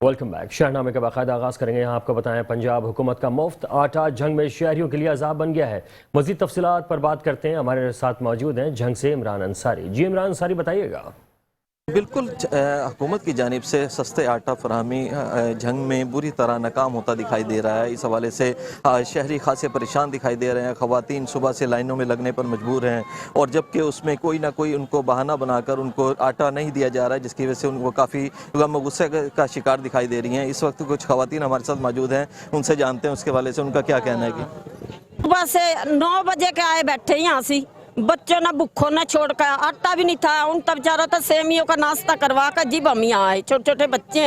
Welcome back. शहरनामे का बाकायदा आगाज करेंगे। यहाँ आपको बताएं, पंजाब हुकूमत का मुफ्त आटा जंग में शहरियों के लिए अजाब बन गया है। मजीद तफसीलात पर बात करते हैं। हमारे साथ मौजूद हैं जंग से इमरान अंसारी। जी इमरान अंसारी, बताइएगा। बिल्कुल, हुकूमत की जानिब से सस्ते आटा फरहमी जंग में बुरी तरह नाकाम होता दिखाई दे रहा है। इस हवाले से शहरी खासे परेशान दिखाई दे रहे हैं। ख़वातीन सुबह से लाइनों में लगने पर मजबूर हैं और जबकि उसमें कोई ना कोई उनको बहाना बनाकर उनको आटा नहीं दिया जा रहा है, जिसकी वजह से उनको काफ़ी गम गुस्से का शिकार दिखाई दे रही हैं। इस वक्त कुछ ख़वातीन हमारे साथ मौजूद हैं, उनसे जानते हैं उसके हवाले से उनका क्या कहना है। कि सुबह से 9 बजे के आए बैठे यहाँ से, बच्चों ने भूखों ने छोड़ कर, आटा भी नहीं था उनका, बेचारा था सेमियों का नाश्ता करवा कर जीब हम यहाँ आए। छोटे छोटे बच्चे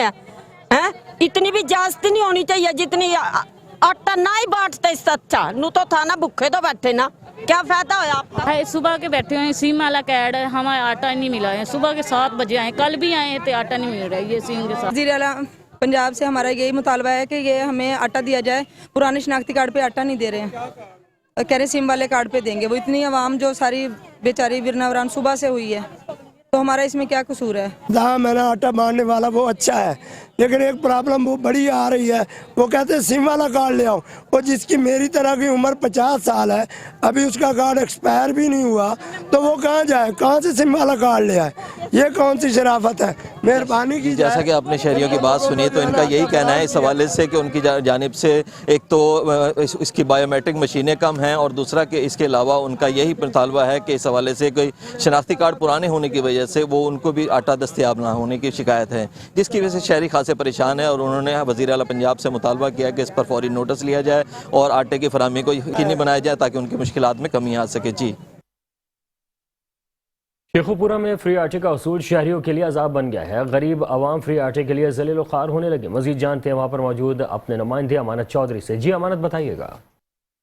हैं, इतनी भी इजाजत नहीं होनी चाहिए जितनी आटा ना ही बांटते इससे अच्छा नू तो था ना, भूखे तो बैठे ना, क्या फायदा होया आपका। सुबह के बैठे हुए सीम वाला कैड है, हमें आटा नहीं मिला है। सुबह के 7 बजे आए, कल भी आए तो आटा नहीं मिल रहा है। ये सीम के साथ वज़ीर-ए-आला पंजाब से हमारा यही मुतालबा है कि ये हमें आटा दिया जाए। पुराने शनाख्ती कार्ड पे आटा नहीं दे रहे हैं, कह रहे सिम वाले कार्ड पे देंगे। वो इतनी आवाम जो सारी बेचारी विरनावरान सुबह से हुई है, तो हमारा इसमें क्या कसूर है। जहाँ मैंने आटा बांटने वाला वो अच्छा है, लेकिन एक प्रॉब्लम वो बड़ी आ रही है। वो कहते हैं सिम वाला कार्ड ले आओ, और जिसकी मेरी तरह की उम्र 50 साल है, अभी उसका कार्ड एक्सपायर भी नहीं हुआ, तो वो कहाँ जाए, कहाँ से सिम वाला कार्ड ले आए। ये कौन सी शराफत है, मेहरबानी की। जैसा कि आपने शहरियों की बात सुनी, तो इनका यही कहना है इस हवाले से कि उनकी जानिब से एक तो इसकी बायोमेट्रिक मशीनें कम हैं, और दूसरा कि इसके अलावा उनका यही मुतालबा है कि इस हवाले से कोई शनाख्ती कार्ड पुराने होने की वजह से वो उनको भी आटा दस्तयाब ना होने की शिकायत है, जिसकी वजह से शहरी खासे परेशान है। और उन्होंने वज़ीर आला पंजाब से मुतालबा किया कि इस पर फौरी नोटिस लिया जाए और आटे की फराहमी को यकीनी बनाया जाए ताकि उनकी मुश्किलात में कमी आ सके। जी, शेखुपुरा में फ्री आटे का उसूल शहरियों के लिए अजाब बन गया है। गरीब आवाम फ्री आटे के लिए जलील ख्वार होने लगे। मजीद जानते हैं वहाँ पर मौजूद अपने नुमाइंदे अमानत चौधरी से। जी अमानत, बताइएगा।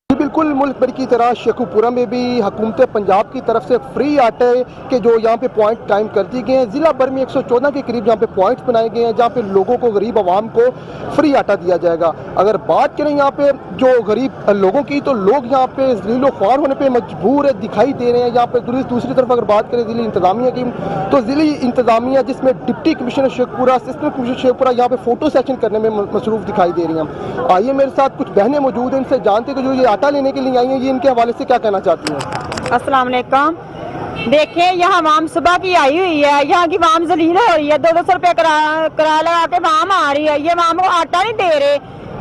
बिल्कुल, मुल्क भर की तरह शेखुपुरा में भी हुकूमत पंजाब की तरफ से फ्री आटे के जो यहाँ पे पॉइंट कायम कर दिए गए हैं। ज़िला भर में 114 के करीब यहाँ पे पॉइंट्स बनाए गए हैं, जहाँ पे लोगों को, गरीब आवाम को फ्री आटा दिया जाएगा। अगर बात करें यहाँ पे जो गरीब लोगों की, तो लोग यहाँ पे ज़लीलो ख्वार होने पर मजबूर दिखाई दे रहे हैं। यहाँ पे दूसरी तरफ अगर बात करें ज़िली इंतज़ामिया की, तो ज़िली इंतज़ामिया जिसमें deputy commissioner Sheikhpura, assistant commissioner Sheikhpura यहाँ पे फ़ोटो सेशन करने में मसरूफ़ दिखाई दे रही हैं। आइए मेरे साथ कुछ बहनें मौजूद हैं, इनसे जानते हैं कि जो ये आटा लेने के लिए आई हैं, ये इनके हवाले से क्या कहना चाहती हैं। अस्सलाम वालेकुम। देखिए, यहाँ वाम सुबह की आई हुई है, यहाँ की वाम जलील हो रही है। 200 रुपये करा लगा के वाम आ रही है। ये वाम को आटा नहीं दे रहे।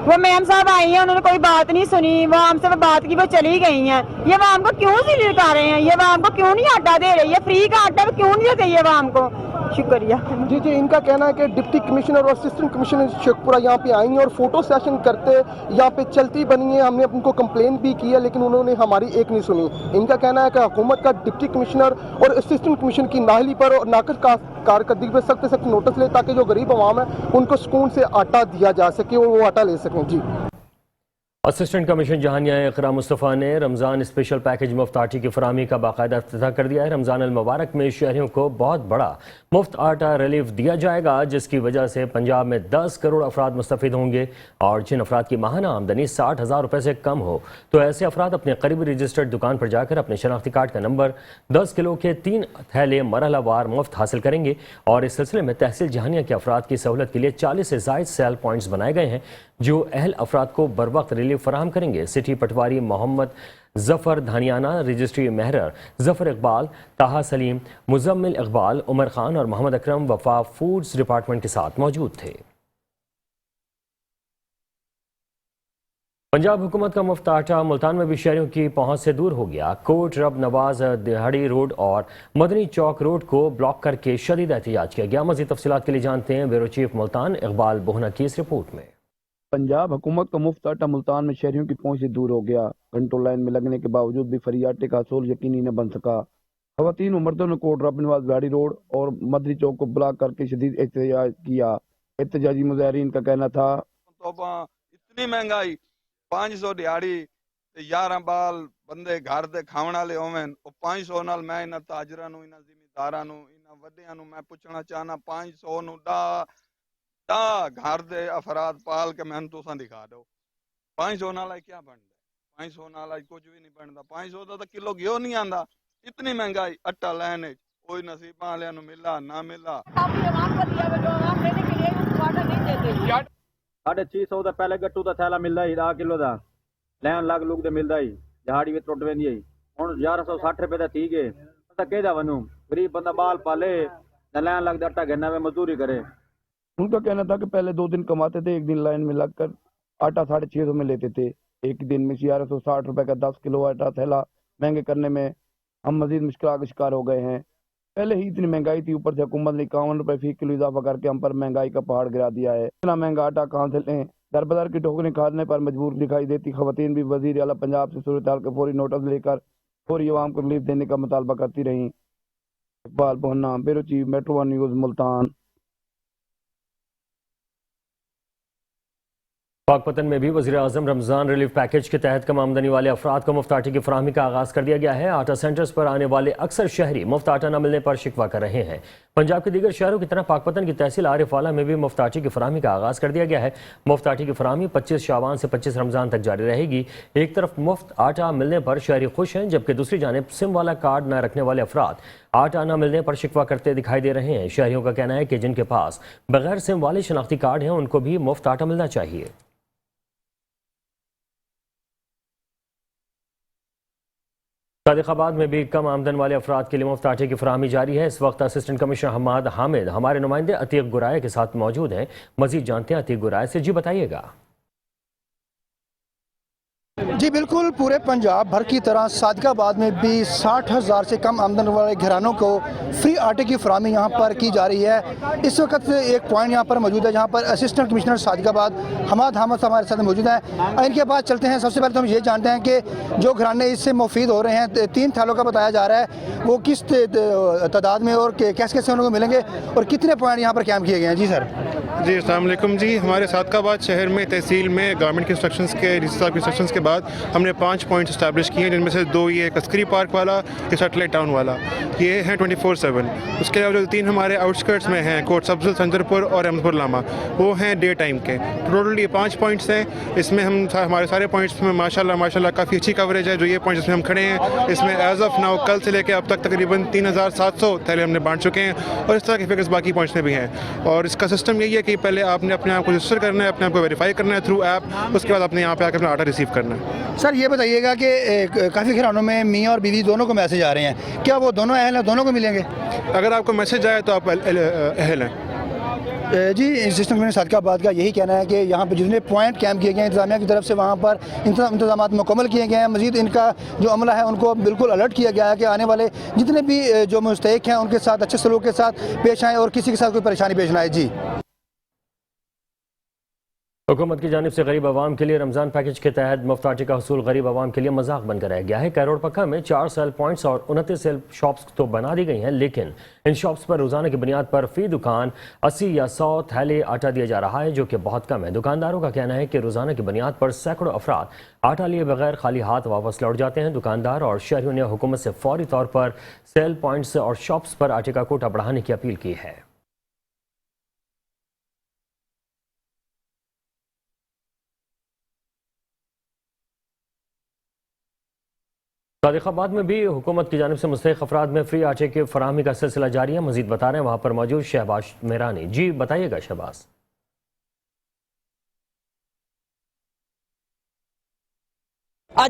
वो मैम साहब आई हैं, उन्होंने कोई बात नहीं सुनी, वो हमसे बात की वो चली गई हैं। ये वाम को क्यों जलील कर रहे हैं, ये वाम को क्यों नहीं आटा दे रही है, फ्री का आटा क्यों नहीं देते ये वाम को। शुक्रिया। जी, इनका कहना है कि डिप्टी कमिश्नर और असिस्टेंट कमिश्नर शेखपुरा यहाँ पे आई हैं और फोटो सेशन करते यहाँ पे चलती बनी है। हमने उनको कंप्लेन भी की है, लेकिन उन्होंने हमारी एक नहीं सुनी। इनका कहना है कि हुकूमत का डिप्टी कमिश्नर और असिस्टेंट कमिश्नर की नाहली पर और नाकस कारकर्दगी पर सख्त से सख्त नोटिस ले, ताकि जो गरीब आवाम है उनको सुकून से आटा दिया जा सके और वो आटा ले सकें। जी, असिस्टेंट कमिश्नर जहानिया इकरा मुस्तफ़ा ने रमज़ान स्पेशल पैकेज मुफ्त आटे की फराहमी का बाकायदा इफ्तिताह कर दिया है। रमज़ान अल मुबारक में शहरियों को बहुत बड़ा मुफ्त आटा रिलीफ दिया जाएगा, जिसकी वजह से पंजाब में 10 करोड़ अफराद मुस्तफ़िद होंगे। और जिन अफराद की माहाना आमदनी 60,000 रुपये से कम हो, तो ऐसे अफराद अपने करीबी रजिस्टर्ड दुकान पर जाकर अपने शनाख्ती कार्ड का नंबर 10 किलो के 3 थैले मरहलावार मुफ्त हासिल करेंगे। और इस सिलसिले में तहसील जहानिया के अफराद की सहूलत के लिए 40 से ज़ायद सेल पॉइंट्स बनाए गए हैं, जो अहल अफराद को बर वक्त रिलीफ फराहम करेंगे। सिटी पटवारी मोहम्मद जफ़र धानियाना, रजिस्ट्री महरर जफ़र इकबाल, ताहा सलीम, मुजम्मिल इकबाल, उमर खान और मोहम्मद अकरम वफा फूड्स डिपार्टमेंट के साथ मौजूद थे। पंजाब हुकूमत का मुफ्त आटा मुल्तान में भी शहरियों की पहुंच से दूर हो गया। कोट रब नवाज दिहाड़ी रोड और मदनी चौक रोड को ब्लॉक करके शदीद एहतिजाज किया गया। मज़ीद तफसीलात के लिए जानते हैं ब्यूरो चीफ मुल्तान इकबाल बोहना की इस रिपोर्ट में। पंजाब हुकूमत का मुफ्त आटा मुल्तान में शहरियों की पहुंच से दूर हो गया। घंटों लाइन में लगने के बावजूद भी फ्री आटे का असूल यकीनी न बन सका। खवातीन और मर्दों ने कोट रब नवाज दिहाड़ी रोड और मदनी चौक को ब्लॉक करके शदीद एहतजाज किया। एहतजाजी मुजाहिरीन का कहना था, इतनी महंगाई, 500 दिहाड़ी, 11 बाल बंदे घर दे खाण वाले होवन, 500 नाल मैं इन्हां ताजरां नूं, इन्हां जिमीदारां नूं, इन्हां वड्डियां नूं मैं पुछना चाहना, 500 नूं दा घर दे अफराद पाल के मैनूं तुसां दिखा दो। 500 नाल क्या बनदा? 500 नाल कुछ भी नहीं बनदा। 500 दा तां किलो घिओ नहीं आंदा। इतनी महंगाई, आटा लैने कोई नसीबां वालियां नूं मिला ना मिला। 650 ਦਾ ਪਹਿਲੇ ਗੱਟੂ ਦਾ ਥੈਲਾ ਮਿਲਦਾ ਸੀ 10 ਕਿਲੋ ਦਾ ਲੈਣ ਲੱਗ ਲੁੱਗ ਦੇ ਮਿਲਦਾ ਸੀ ਦਿਹਾੜੀ ਵੀ ਟੁੱਟ ਪੈਂਦੀ ਸੀ ਹੁਣ 1160 ਰੁਪਏ ਦਾ ਠੀਕ ਹੈ ਪਤਾ ਕਿਹਦਾ ਵਨੂ गरीब बंदा बाल पाले न लाइन लग आटा गन्ना में मजदूरी करे। उनका कहना था कि पहले 2 दिन कमाते थे, एक दिन लाइन में लगकर आटा 650 में लेते थे। एक दिन में 1160 रुपए का 10 किलो आटा थैला महंगे करने में हम मजीद मुश्किल का शिकार हो गए हैं। पहले ही इतनी महंगाई थी, ऊपर से हुकूमत ने 51 रुपए फी किलो इजाफा करके हम पर महंगाई का पहाड़ गिरा दिया है। इतना महंगा आटा कहाँ से लें? दर बदर की ठोकरें खाने पर मजबूर दिखाई देती खवातीन भी वजीर आला पंजाब से सूरत हाल के फौरी नोटिस लेकर फौरी अवाम को रिलीफ देने का मुतालबा करती रही। Iqbal Bohna, bureau chief, metro 1 news, Multan. Pakpattan में भी वज़ीर-ए-आज़म रमज़ान रिलीफ पैकेज के तहत कम आमदनी वाले अफराद को मुफ्त आटे की फराहमी का आगाज़ कर दिया गया है। आटा सेंटर्स पर आने वाले अक्सर शहरी मुफ्त आटा न मिलने पर शिकवा कर रहे हैं। पंजाब के दीगर शहरों की तरह पाकपतन की तहसील आरिफवाला में भी मुफ्त आटे की फराहमी का आगाज़ कर दिया गया है। मुफ्त आटे की फराहमी 25 शाबान से 25 रमज़ान तक जारी रहेगी। एक तरफ मुफ्त आटा मिलने पर शहरी खुश हैं, जबकि दूसरी जानिब सिम वाला कार्ड न रखने वाले अफराद आटा न मिलने पर शिकवा करते दिखाई दे रहे हैं। शहरियों का कहना है कि जिनके पास बगैर सिम वाले शनाख्ती कार्ड हैं उनको भी मुफ्त आटा मिलना चाहिए। सादिकाबाद में भी कम आमदन वाले अफराद के लिए मुफ्त आटे की फराहमी जारी है। इस वक्त असिस्टेंट कमिश्नर हमाद हामिद हमारे नुमाइंदे अतीक गुराया के साथ मौजूद हैं। मजीद जानते हैं अतीक गुराया से। जी बताइएगा। जी बिल्कुल, पूरे पंजाब भर की तरह सादिकाबाद में भी 60,000 से कम आमदन वाले घरानों को फ्री आटे की फराहमी यहाँ पर की जा रही है। इस वक्त एक पॉइंट यहाँ पर मौजूद है जहाँ पर असिस्टेंट कमिश्नर सादिकाबाद हमाद हामिद हमारे साथ मौजूद हैं। इनके बाद चलते हैं। सबसे पहले तो हम ये जानते हैं कि जो घराने इससे मुफीद हो रहे हैं, 3 थैलों का बताया जा रहा है, वो किस तादाद में और कैसे कैसे उनको मिलेंगे और कितने पॉइंट यहाँ पर कैम किए गए हैं? जी सर। जी अस्सलाम वालेकुम। जी हमारे सादिकाबाद शहर में तहसील में गवर्नमेंट कंस्ट्रक्शंस के कंस्ट्रक्शंस के बाद हमने 5 पॉइंट इस्टेब्लिश किए हैं, जिनमें से 2 ये अस्करी पार्क वाला, ये सैटेलाइट टाउन वाला, ये हैं 24/7। उसके अलावा जो 3 हमारे आउटस्कर्ट्स में हैं, कोट सब्जुल, संजरपुर और अहमदपुर लामा, वो हैं डे टाइम के। टोटल ये 5 पॉइंट्स हैं। इसमें हमारे सारे पॉइंट्स में माशाल्लाह काफ़ी अच्छी कवरेज है। जो ये पॉइंट्स में हम खड़े हैं, इसमें एज ऑफ नाउ कल से लेकर अब तक तकरीबन 3700 थैले हमने बांट चुके हैं और इस तरह के फिगर्स बाकी पॉइंट्स में भी हैं। और इसका सिस्टम यही है कि पहले आपने अपने आप को रजिस्टर करना है, अपने आप को वेरीफाई करना है थ्रू ऐप, उसके बाद अपने यहाँ पे आकर अपना आटा रिसीव करना है। सर ये बताइएगा कि काफ़ी घरानों में मियाँ और बीवी दोनों को मैसेज आ रहे हैं, क्या वो दोनों अहल हैं, दोनों को मिलेंगे? अगर आपको मैसेज आए तो आप अहल हैं। जी सिस्टम में सादिकाबाद का यही कहना है कि यहाँ पे जितने पॉइंट कैम्प किए गए हैं इंतजामिया की तरफ से, वहाँ पर इंतजाम मुकम्मल किए गए हैं। मजीद इनका जो अमला है उनको बिल्कुल अलर्ट किया गया है कि आने वाले जितने भी जो मुस्तहिक हैं उनके साथ अच्छे सलूक के साथ पेश आएँ और किसी के साथ कोई परेशानी पेश ना आए। जी हुकूमत की जानिब से गरीब आवाम के लिए रमज़ान पैकेज के तहत मुफ्त आटे का हसूल गरीब आवाम के लिए मजाक बनकर रह गया है। कैरोड़ पक्का में 4 सेल पॉइंट्स और 29 सेल शॉप्स तो बना दी गई हैं, लेकिन इन शॉप्स पर रोज़ाना की बुनियाद पर फी दुकान 80 या 100 थैले आटा दिया जा रहा है, जो कि बहुत कम है। दुकानदारों का कहना है कि रोज़ाना की बुनियाद पर सैकड़ों अफराद आटा लिए बगैर खाली हाथ वापस लौट जाते हैं। दुकानदार और शहरियों ने हुकूमत से फौरी तौर पर सेल पॉइंट्स और शॉप्स पर आटे का कोटा बढ़ाने की अपील की है। सादिकाबाद में भी हुकूमत की जानिब से मुस्तहिक अफराद में फ्री आटे की फराहमी का सिलसिला जारी है। मजीद बता रहे हैं वहाँ पर मौजूद शहबाज मेहरानी। जी बताइएगा शहबाज।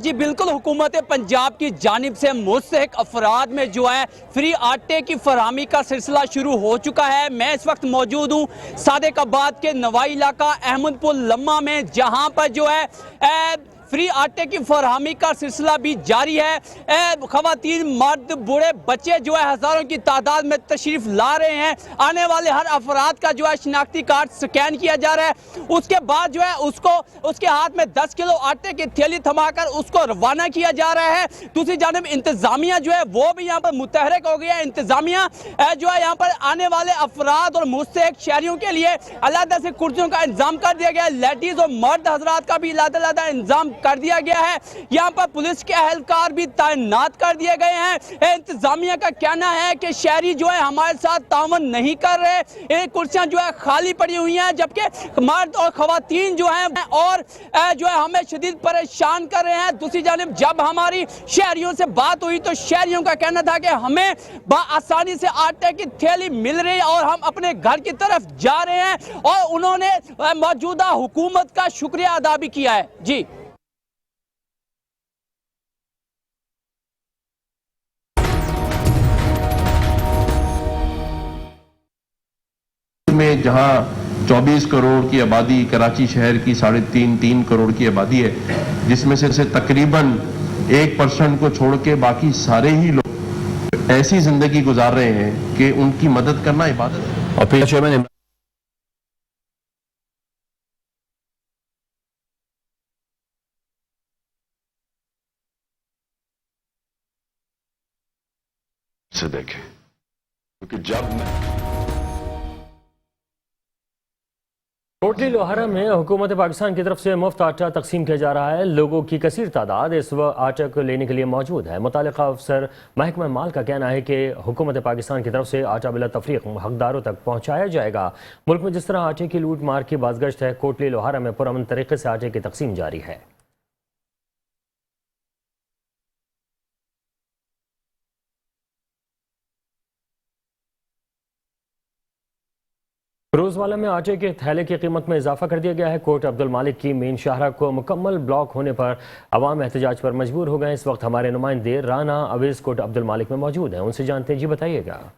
जी बिल्कुल, हुकूमत पंजाब की जानिब से मुस्तहिक अफराद में जो है फ्री आटे की फरहमी का सिलसिला शुरू हो चुका है। मैं इस वक्त मौजूद हूँ सादिकाबाद के नवाई इलाका अहमदपुर लम्मा में, जहाँ पर जो है फ्री आटे की फरहमी का सिलसिला भी जारी है। खवातीन, मर्द, बूढ़े, बच्चे जो है हज़ारों की तादाद में तशरीफ़ ला रहे हैं। आने वाले हर अफराद का जो है शिनाख्ती कार्ड स्कैन किया जा रहा है। उसके बाद जो है उसके हाथ में 10 किलो आटे की थैली थमाकर उसको रवाना किया जा रहा है। दूसरी जानिब इंतज़ामिया जो है वो भी यहाँ पर मुतहरक हो गया है। इंतज़ामिया जो है यहाँ पर आने वाले अफराद और मुस्तहिक शहरियों के लिए अलग से कुर्सियों का इंतजाम कर दिया गया है। लेडीज़ और मर्द हजरात का भी अलग इंतजाम कर दिया गया है। यहाँ पर पुलिस के एहलकार भी तैनात कर दिए गए हैं। इंतजामिया का कहना है कि शहरी जो है हमारे साथ तावन नहीं कर रहे, ये कुर्सियां जो है खाली पड़ी हुई हैं, जबकि मर्द और खवातीन जो हैं और जो है हमें शदीद परेशान कर रहे हैं। दूसरी जानिब जब हमारी शहरियों से बात हुई तो शहरियों का कहना था कि हमें आसानी से आटे की थैली मिल रही है और हम अपने घर की तरफ जा रहे हैं, और उन्होंने मौजूदा हुकूमत का शुक्रिया अदा भी किया है। जी में जहां 24 करोड़ की आबादी, कराची शहर की 3.5 करोड़ की आबादी है, जिसमें से तकरीबन 1% को छोड़ के बाकी सारे ही लोग ऐसी जिंदगी गुजार रहे हैं कि उनकी मदद करना इबादत है। और फिर मैंने से देखें, क्योंकि जब मैं कोटली लोहारा में हुकूमत पाकिस्तान की तरफ से मुफ्त आटा तकसीम किया जा रहा है। लोगों की कसीर तादाद इस वक्त आटा को लेने के लिए मौजूद है। मुतालिका अफसर महकमा माल का कहना है कि हुकूमत पाकिस्तान की तरफ से आटा बिला तफरीक हकदारों तक पहुँचाया जाएगा। मुल्क में जिस तरह आटे की लूट मार की बाज़गश्त है, कोटली लोहारा में पुरअमन तरीके से आटे की तकसीम जारी है। रोजवाला में आटे के थैले की कीमत में इजाफा कर दिया गया है। कोट अब्दुल मालिक की मेन शाहरा को मुकम्मल ब्लॉक होने पर अवाम एहतजाज पर मजबूर हो गए। इस वक्त हमारे नुमाइंदे राना अवेज कोट अब्दुल मालिक में मौजूद हैं, उनसे जानते हैं। जी बताइएगा।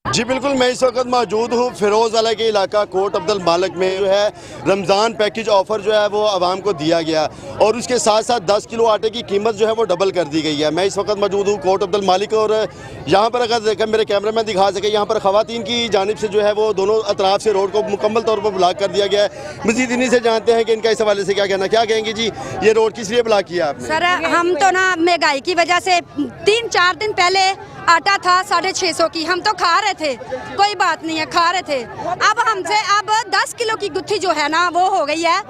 जी बिल्कुल, मैं इस वक्त मौजूद हूँ फिरोज वाला के इलाका कोट अब्दुल मालिक में। जो है रमज़ान पैकेज ऑफ़र जो है वो आवाम को दिया गया, और उसके साथ साथ 10 किलो आटे की कीमत जो है वो डबल कर दी गई है। मैं इस वक्त मौजूद हूँ कोट अब्दुल मालिक, और यहाँ पर अगर देखा मेरे कैमरा मैन दिखा सके, यहाँ पर ख़वातीन की जानिब से जो है वो दोनों अतराफ से रोड को मुकम्मल तौर पर ब्लॉक कर दिया गया है। मज़ीद इन्हीं से जानते हैं कि इनका इस हवाले से क्या कहना। क्या कहेंगे जी, ये रोड किस लिए ब्लॉक किया आपने? सर हम तो ना महंगाई की वजह से 3-4 दिन पहले आटा था 650 की, हम तो खा रहे थे, कोई बात नहीं है, खा रहे थे। अब हमसे अब 10 किलो की गुत्थी जो है ना वो हो गई है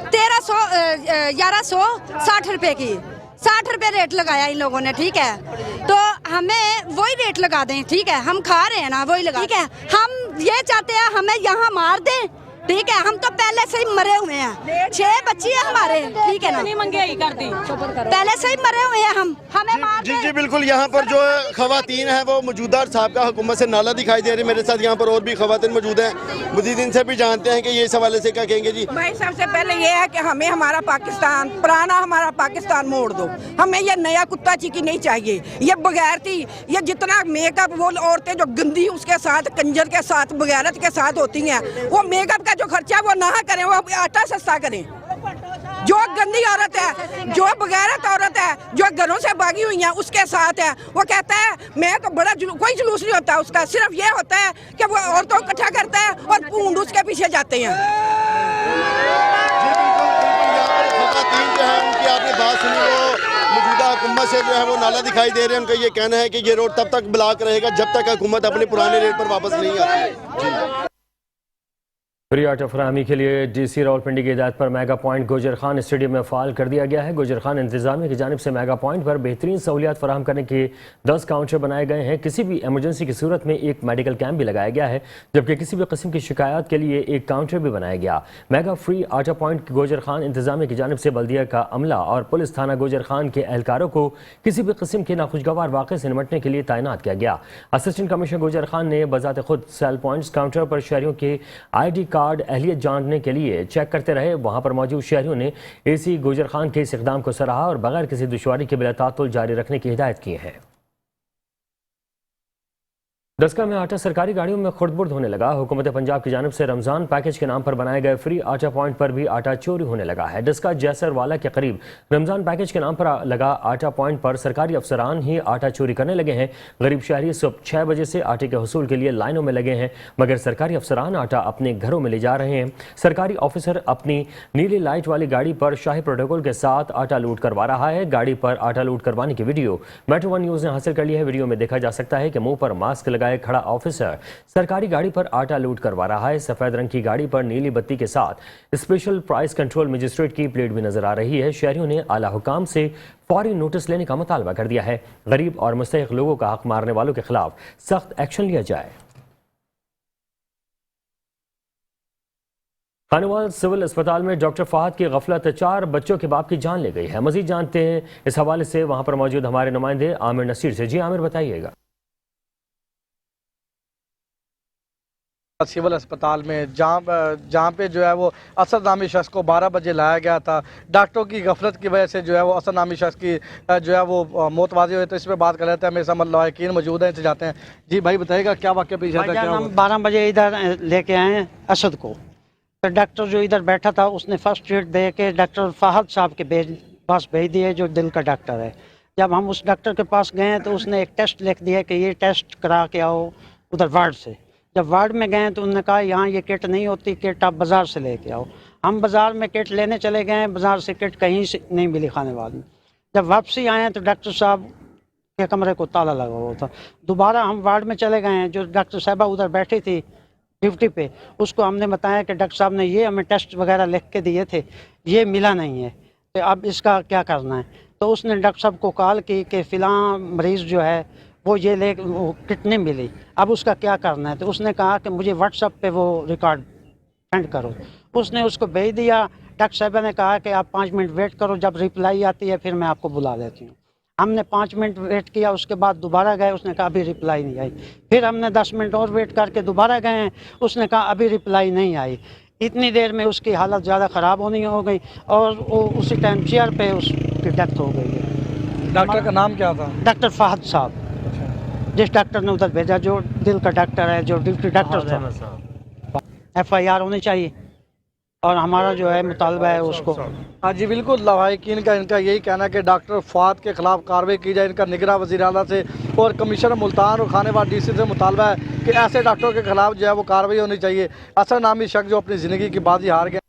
1160 रुपए की। 60 रुपए रेट लगाया इन लोगों ने, ठीक है, तो हमें वही रेट लगा दें, ठीक है, हम खा रहे हैं ना वही लगा, ठीक है। हम ये चाहते हैं हमें यहाँ मार दें, ठीक है, हम तो पहले से ही मरे हुए हैं, 6 बच्चे हैं हमारे, ठीक है ना, महंगाई कर दी, पहले से ही मरे हुए हैं हम, हमें मार जी जी बिल्कुल। यहाँ पर जो खवातीन है वो मौजूदा साबिका हुकूमत से नाला दिखाई दे रही है। मेरे साथ यहाँ पर और भी खवातीन मौजूद हैं, मजीद इनसे भी जानते हैं कि ये इस हवाले से क्या कहेंगे जी। भाई सबसे पहले ये है कि हमें हमारा पाकिस्तान, पुराना हमारा पाकिस्तान मोड़ दो, हमें ये नया कुत्ता चीकी नहीं चाहिए। ये बगैरती, ये जितना मेकअप वो औरतें जो गंदी उसके साथ कंजर के साथ बगैरत के साथ होती हैं, वो मेकअप का जो खर्चा वो ना करें, वो आटा सस्ता करें। जो गंदी औरत है, जो बगैरत औरत है, जो घरों से भागी हुई है उसके साथ है, वो कहता है मैं तो बड़ा कोई जुलूस नहीं होता उसका, सिर्फ ये होता है कि वो औरतों को इकट्ठा करता है और पूंड उसके पीछे जाते हैं। उनकी आपने बात सुनी, वो मौजूदा हुकूमत से जो है वो नाला दिखाई दे रहे हैं। उनका ये कहना है कि ये रोड तब तक ब्लॉक रहेगा जब तक हुकूमत अपने पुराने रेट पर वापस नहीं आती जी। फ्री आटा फराहमी के लिए DC रावलपिंडी की हिदायत पर मेगा पॉइंट गोजर खान स्टेडियम में फ़ाल कर दिया गया है। गोजर खान इंतजामिया की जानिब से मेगा पॉइंट पर बेहतरीन सहूलियात फराहम करने के 10 काउंटर बनाए गए हैं। किसी भी एमरजेंसी की सूरत में एक मेडिकल कैंप भी लगाया गया है, जबकि किसी भी किस्म की शिकायत के लिए एक काउंटर भी बनाया गया। मेगा फ्री आटा पॉइंट गोजर खान इंतजामिया की जानिब से बल्दिया का अमला और पुलिस थाना गोजर खान के एहलकारों को किसी भी किस्म के नाखुशगवार वाक़े से निपटने के लिए तैनात किया गया। असिस्टेंट कमिश्नर गोजर खान ने बजाते खुद सेल पॉइंट्स काउंटर पर शहरियों के ID कार्ड अहलियत जानने के लिए चेक करते रहे। वहां पर मौजूद शहरियों ने AC गोजर खान के इस इक़दाम को सराहा और बगैर किसी दुश्वारी के बिला तातुल जारी रखने की हिदायत की है। दसका में आटा सरकारी गाड़ियों में खुर्द-बुर्द होने लगा। हुकूमत पंजाब की जानिब से रमज़ान पैकेज के नाम पर बनाए गए फ्री आटा पॉइंट पर भी आटा चोरी होने लगा है। दसका जैसरवाला के करीब रमज़ान पैकेज के नाम पर लगा आटा पॉइंट पर सरकारी अफसरान ही आटा चोरी करने लगे हैं। गरीब शहरी सुबह 6 बजे से आटे के हसूल के लिए लाइनों में लगे हैं, मगर सरकारी अफसरान आटा अपने घरों में ले जा रहे हैं। सरकारी ऑफिसर अपनी नीली लाइट वाली गाड़ी पर शाही प्रोटोकॉल के साथ आटा लूट करवा रहा है। गाड़ी पर आटा लूट करवाने की वीडियो मेट्रो 1 न्यूज़ ने हासिल कर ली है। वीडियो में देखा जा सकता है कि मुंह पर मास्क लगाए का एक खड़ा ऑफिसर सरकारी गाड़ी पर आटा लूट करवा रहा है। सफेद रंग की गाड़ी पर नीली बत्ती के साथ स्पेशल प्राइस कंट्रोल मजिस्ट्रेट की प्लेट भी नजर आ रही है। शहरियों ने आला हुकाम से फौरी नोटिस लेने का मुतालबा कर दिया है। गरीब और मुस्तहिक लोगों का हक मारने वालों के खिलाफ सख्त एक्शन लिया जाए। खानेवाल सिविल अस्पताल में डॉक्टर फहद की गफलत 4 बच्चों के बाप की जान ले गई है। मजीद जानते हैं इस हवाले से वहां पर मौजूद हमारे नुमाइंदे आमिर नसीर से। जी आमिर, बताइएगा। सिविल अस्पताल में जहाँ पे जो है वो असद नामी शख्स को 12 बजे लाया गया था। डॉक्टरों की गफलत की वजह से जो है वो असद नामी शख्स की जो है वो मौत वाज़ी हुई। तो इस पर बात कर लेते हैं। मेरे साथ लवाकिन मौजूद हैं, जाते हैं। जी भाई बताइएगा क्या वाक़या पेश आता है? हम 12 बजे इधर लेके आए हैं असद को, तो डॉक्टर जो इधर बैठा था उसने फर्स्ट एड दे के डॉक्टर फहद साहब के पास भेज दिए, जो दिल का डॉक्टर है। जब हम उस डॉक्टर के पास गए तो उसने एक टेस्ट लिख दिया कि ये टेस्ट करा के आओ उधर वार्ड से। जब वार्ड में गए तो उन्होंने कहा यहाँ ये किट नहीं होती, किट आप बाज़ार से लेके आओ। हम बाज़ार में किट लेने चले गए, बाज़ार से किट कहीं से नहीं मिली खानेवाल में। जब वापसी आए तो डॉक्टर साहब के कमरे को ताला लगा हुआ था। दोबारा हम वार्ड में चले गए हैं, जो डॉक्टर साहबा उधर बैठी थी ड्यूटी पे, उसको हमने बताया कि डॉक्टर साहब ने ये हमें टेस्ट वगैरह लिख के दिए थे, ये मिला नहीं है, तो अब इसका क्या करना है। तो उसने डॉक्टर साहब को कॉल की कि फ़िलहाल मरीज़ जो है वो ये वो किट नहीं मिली, अब उसका क्या करना है। तो उसने कहा कि मुझे व्हाट्सएप पे वो रिकॉर्ड सेंड करो। उसने उसको भेज दिया। डॉक्टर साहब ने कहा कि आप 5 मिनट वेट करो, जब रिप्लाई आती है फिर मैं आपको बुला लेती हूँ। हमने 5 मिनट वेट किया, उसके बाद दोबारा गए, उसने कहा अभी रिप्लाई नहीं आई। फिर हमने 10 मिनट और वेट करके दोबारा गए, उसने कहा अभी रिप्लाई नहीं आई। इतनी देर में उसकी हालत ज़्यादा ख़राब होनी हो गई और वो उसी टाइम चेयर पे उसकी डेथ हो गई है। डॉक्टर का नाम क्या था? डॉक्टर फहद साहब, जिस डॉक्टर ने उधर भेजा, जो दिल का डॉक्टर है, जो ड्यूटी डॉक्टर था। FIR होनी चाहिए और हमारा जो है मुतालबा है उसको। हाँ जी बिल्कुल, लवाहिकीन का इनका यही कहना है कि डॉक्टर फहद के खिलाफ कार्रवाई की जाए। इनका निगरां वज़ीर आला से और कमिश्नर मुल्तान और खानेवाल DC से मुतालबा है कि ऐसे डॉक्टरों के खिलाफ जो है वो कार्रवाई होनी चाहिए। असद नामी शख्स जो अपनी ज़िंदगी की बाजी हार गए।